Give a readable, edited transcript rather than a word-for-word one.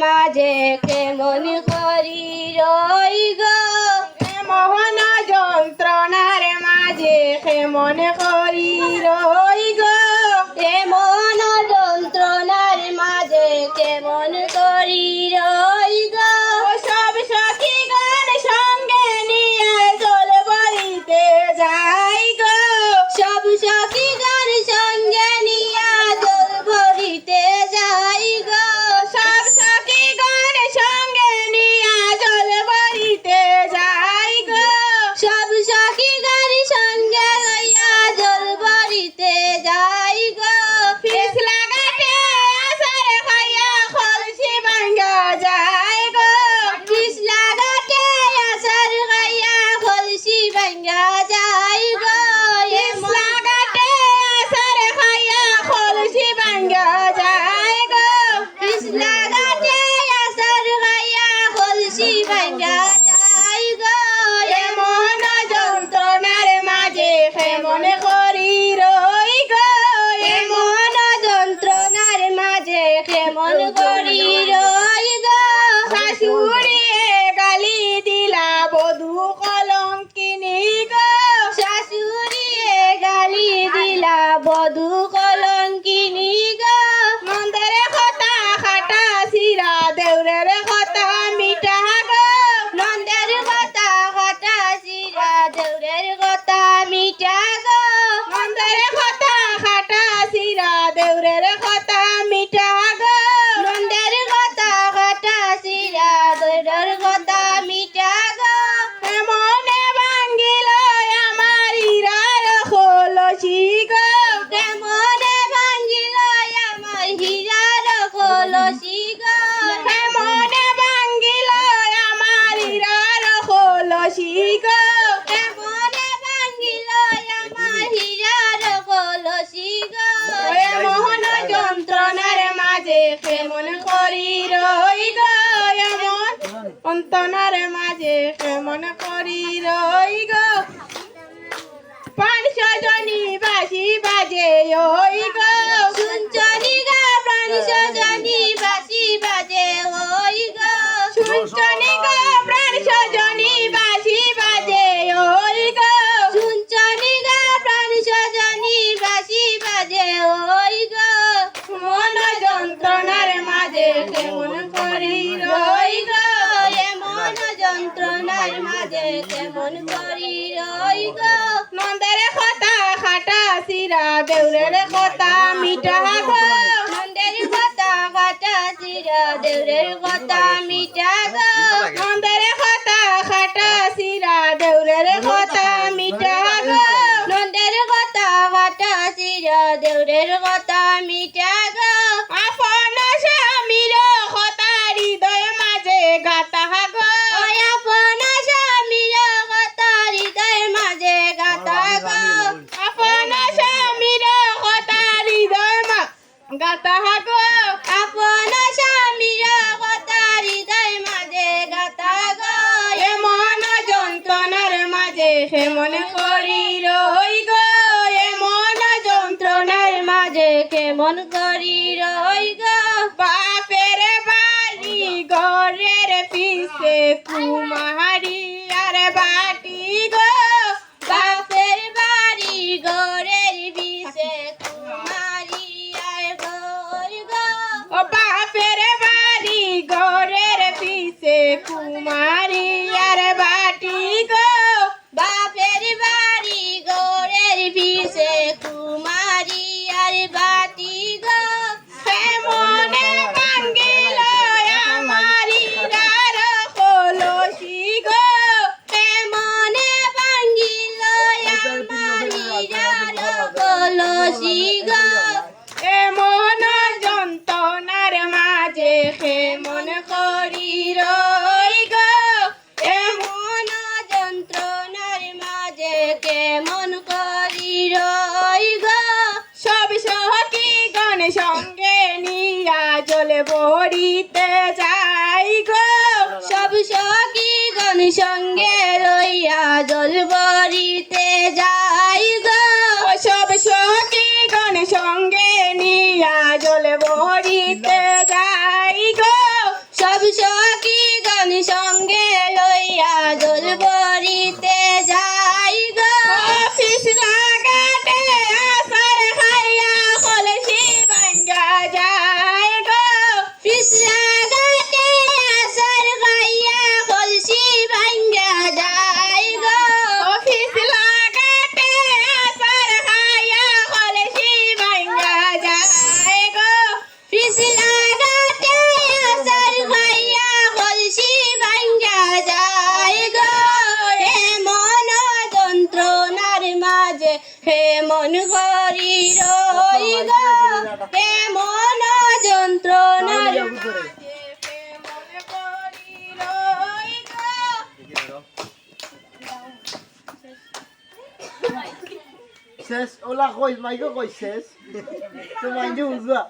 মাঝে কেমন করি রই গো, মোহন যন্ত্রণার মাঝে কেমন করি রই গো, এমন যন্ত্রণার মাঝে কেমন করি রই গো। সব সখী গান সঙ্গে নিয়ে জল বইতে যাই গো, সব সখী গান সঙ্গে নিয়া জল ভরিতে যাই গো, সব সখী গান সঙ্গে নিয়ে জল বইতে যাই গো, সব সখী গান সঙ্গে লইয়া জল ভরিতে যাই গো। ফিস লাগাতে আসার খাইয়া খলসি ভাঙ্গা যায় গো, ফিস লাগাতে আসার খাইয়া খলসি ভাঙ্গা যাই গো, ফিস লাগাতে আসার খাইয়া খলসি ভাঙ্গা যায় গো, ফিস লাগাতে আসার খাইয়া খলসি ভাঙ্গা যাই গো। এমন যন্ত্রণার মাঝে কেমন করি রই গো, এমন যন্ত্রণার মাঝে কেমন করি রই গো। শাশুড়িয়ে গালি দিলা বধূ কলঙ্কিনী গো, শাশুড়িয়ে গালি দিলা বধূ কলঙ্কিনী গো, নন্দের কথা খাটা সিরা দেউরের কথা মিঠা গো, নন্দের কথা কাটা চিরা দেউরের কথা মিঠা গো, নন্দের কথা খাটা সিরা দেউরের কথা মিঠা গো, নন্দের কথা কাটা চিরা দেউরের কথা মিঠা গো। মনে ভাঙ্গিল আমার হীরার খোলসি গো, কেমনে ভাঙ্গিল আমার হীরার কলসি গো, মনে ভাঙ্গিল আমার হীরার খোলসি গো, কেমনে ভাঙ্গিল আমার হীরার কলসি গো। মোহন যন্ত্রণার মাঝে কেমন করি রই গো, এমন যন্ত্রণার মাঝে কেমন করি রই গো, 500 জনী বাঁশি বাজে ওই গো, শুনছনি গা প্রাণ সজনি বাসি বাজে ওই গো, শুনছনি গো প্রাণ সজনী বাঁশি বাজে ওই গো, শুনছনি গা প্রাণ সজনি বাসি বাজে ওই গো। মন যন্ত্রণার মাঝে কেমন করি রই গো, এমন যন্ত্রণার মাঝে কেমন করি রই গো, নন্দের কথা খাটা সিরা দেউরের কথা মিঠা গো, নন্দের কথা কাটা চিরা দেউরের কথা মিঠা গো, নন্দের কথা খাটা সিরা দেউরের কথা মিঠা গো, নন্দের কথা কাটা চিরা দেউরের কথা মিঠা গো। আপন স্বামীর কথা হৃদয় মাঝে গাতা গো, ওই আপন স্বামীর কথা হৃদয় মাঝে গাতা গো, আপন স্বামীর কথা হৃদয় গাতা গো, আপন স্বামীর কথা হৃদয় মাঝে গাতা গো। এমন যন্ত্রণার মাঝে কেমন করি রই গো, এমন যন্ত্রণার মাঝে কেমন করি রই গো, বাপের বাড়ি ঘরের পিছে কুমারি আর বাটি গো, বাপের বাড়ি ঘরের বিষে কুমারি আর ঘর গো, ও বাপের বাড়ি ঘরের পিছে কুমারি আর বাটি গো, বাপের বাড়ি ঘরের বিষে কুমারি আর বাটি গো। মনে ভাঙ্গিল আমার হীরার কলসি গো, মনে ভাঙ্গিল আমার হীরার কলসি গো, এমন যন্ত্রণার মাঝে কেমন করি রই গো, এমন যন্ত্রণার মাঝে কেমন করি রই গো। সব সখী গণ সঙ্গে নিয়া জল ভরিতে যাই গো, সব সখী গণ সঙ্গে লইয়া জল ভরিতে যাই গো, সব সখী গণ সঙ্গে নিয়া জল ভরিতে যাই গো, সব সখী গণ সঙ্গে লইয়া জল ভরিতে যাই গো অফিস লাগাতে আসার খাইয়া কলসি ভাঙ্গা যায় গো পিছলা ঘাটে আসার খাইয়া কলসি ভাঙ্গা যায় গো অফিস লাগাতে আসার খাইয়া কলসি ভাঙ্গা যায় গো পিছলা ঘাটে আসার খাইয়া কলসি ভাঙ্গা যায় গো হে মন যন্ত্রণার মাঝে হে মন করি রই গো হে মন যন্ত্রণার মনে করি রই গো শেষ ওলা কই মাইকো কই শেষ তো মাইজু বুঝবা